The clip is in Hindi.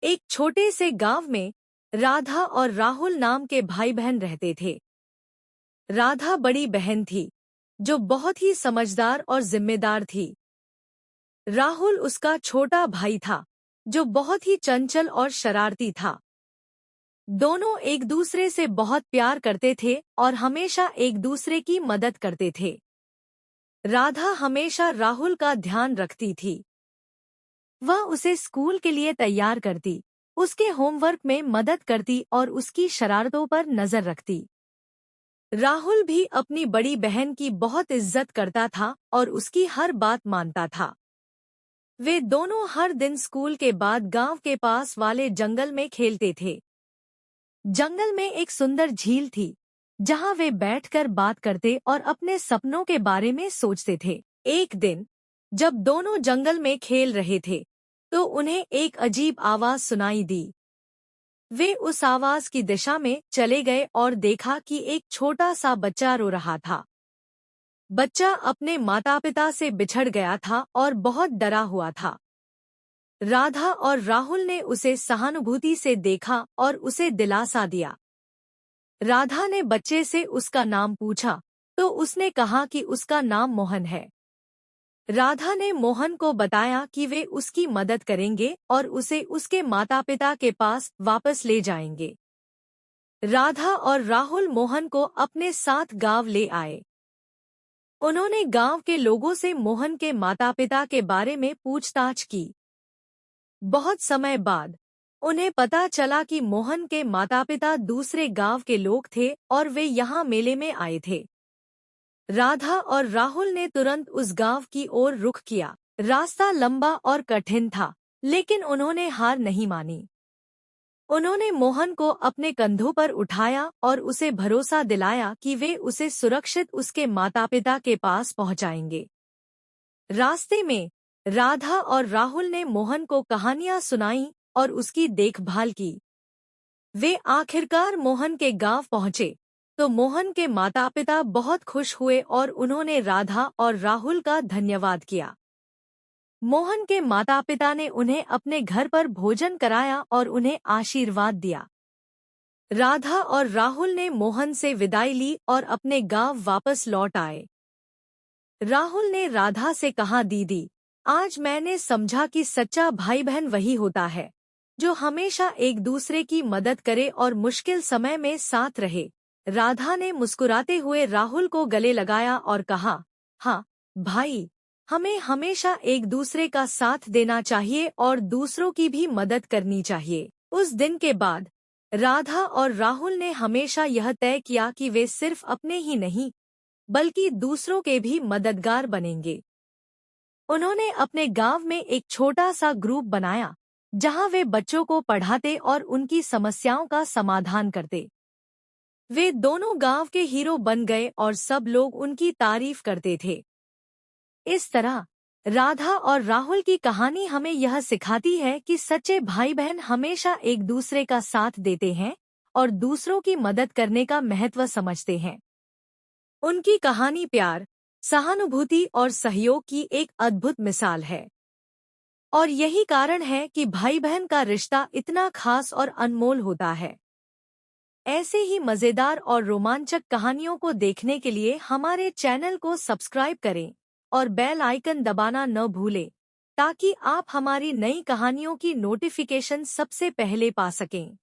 एक छोटे से गांव में राधा और राहुल नाम के भाई बहन रहते थे। राधा बड़ी बहन थी, जो बहुत ही समझदार और जिम्मेदार थी। राहुल उसका छोटा भाई था, जो बहुत ही चंचल और शरारती था। दोनों एक दूसरे से बहुत प्यार करते थे और हमेशा एक दूसरे की मदद करते थे। राधा हमेशा राहुल का ध्यान रखती थी। वह उसे स्कूल के लिए तैयार करती, उसके होमवर्क में मदद करती और उसकी शरारतों पर नजर रखती। राहुल भी अपनी बड़ी बहन की बहुत इज्जत करता था और उसकी हर बात मानता था। वे दोनों हर दिन स्कूल के बाद गांव के पास वाले जंगल में खेलते थे। जंगल में एक सुंदर झील थी, जहां वे बैठकर बात करते और अपने सपनों के बारे में सोचते थे। एक दिन जब दोनों जंगल में खेल रहे थे, तो उन्हें एक अजीब आवाज सुनाई दी। वे उस आवाज की दिशा में चले गए और देखा कि एक छोटा सा बच्चा रो रहा था। बच्चा अपने माता पिता से बिछड़ गया था और बहुत डरा हुआ था। राधा और राहुल ने उसे सहानुभूति से देखा और उसे दिलासा दिया। राधा ने बच्चे से उसका नाम पूछा, तो उसने कहा कि उसका नाम मोहन है। राधा ने मोहन को बताया कि वे उसकी मदद करेंगे और उसे उसके माता पिता के पास वापस ले जाएंगे। राधा और राहुल मोहन को अपने साथ गांव ले आए। उन्होंने गांव के लोगों से मोहन के माता पिता के बारे में पूछताछ की। बहुत समय बाद उन्हें पता चला कि मोहन के माता पिता दूसरे गांव के लोग थे और वे यहाँ मेले में आए थे। राधा और राहुल ने तुरंत उस गांव की ओर रुख किया। रास्ता लंबा और कठिन था, लेकिन उन्होंने हार नहीं मानी। उन्होंने मोहन को अपने कंधों पर उठाया और उसे भरोसा दिलाया कि वे उसे सुरक्षित उसके माता पिता के पास पहुंचाएंगे। रास्ते में राधा और राहुल ने मोहन को कहानियां सुनाई और उसकी देखभाल की। वे आखिरकार मोहन के गांव पहुंचे, तो मोहन के माता पिता बहुत खुश हुए और उन्होंने राधा और राहुल का धन्यवाद किया। मोहन के माता पिता ने उन्हें अपने घर पर भोजन कराया और उन्हें आशीर्वाद दिया। राधा और राहुल ने मोहन से विदाई ली और अपने गांव वापस लौट आए। राहुल ने राधा से कहा, दीदी, आज मैंने समझा कि सच्चा भाई बहन वही होता है जो हमेशा एक दूसरे की मदद करे और मुश्किल समय में साथ रहे। राधा ने मुस्कुराते हुए राहुल को गले लगाया और कहा, हाँ भाई, हमें हमेशा एक दूसरे का साथ देना चाहिए और दूसरों की भी मदद करनी चाहिए। उस दिन के बाद राधा और राहुल ने हमेशा यह तय किया कि वे सिर्फ अपने ही नहीं, बल्कि दूसरों के भी मददगार बनेंगे। उन्होंने अपने गांव में एक छोटा सा ग्रुप बनाया, जहां वे बच्चों को पढ़ाते और उनकी समस्याओं का समाधान करते। वे दोनों गांव के हीरो बन गए और सब लोग उनकी तारीफ करते थे। इस तरह राधा और राहुल की कहानी हमें यह सिखाती है कि सच्चे भाई बहन हमेशा एक दूसरे का साथ देते हैं और दूसरों की मदद करने का महत्व समझते हैं। उनकी कहानी प्यार, सहानुभूति और सहयोग की एक अद्भुत मिसाल है। और यही कारण है कि भाई बहन का रिश्ता इतना खास और अनमोल होता है। ऐसे ही मजेदार और रोमांचक कहानियों को देखने के लिए हमारे चैनल को सब्सक्राइब करें और बेल आइकन दबाना न भूलें, ताकि आप हमारी नई कहानियों की नोटिफिकेशन सबसे पहले पा सकें।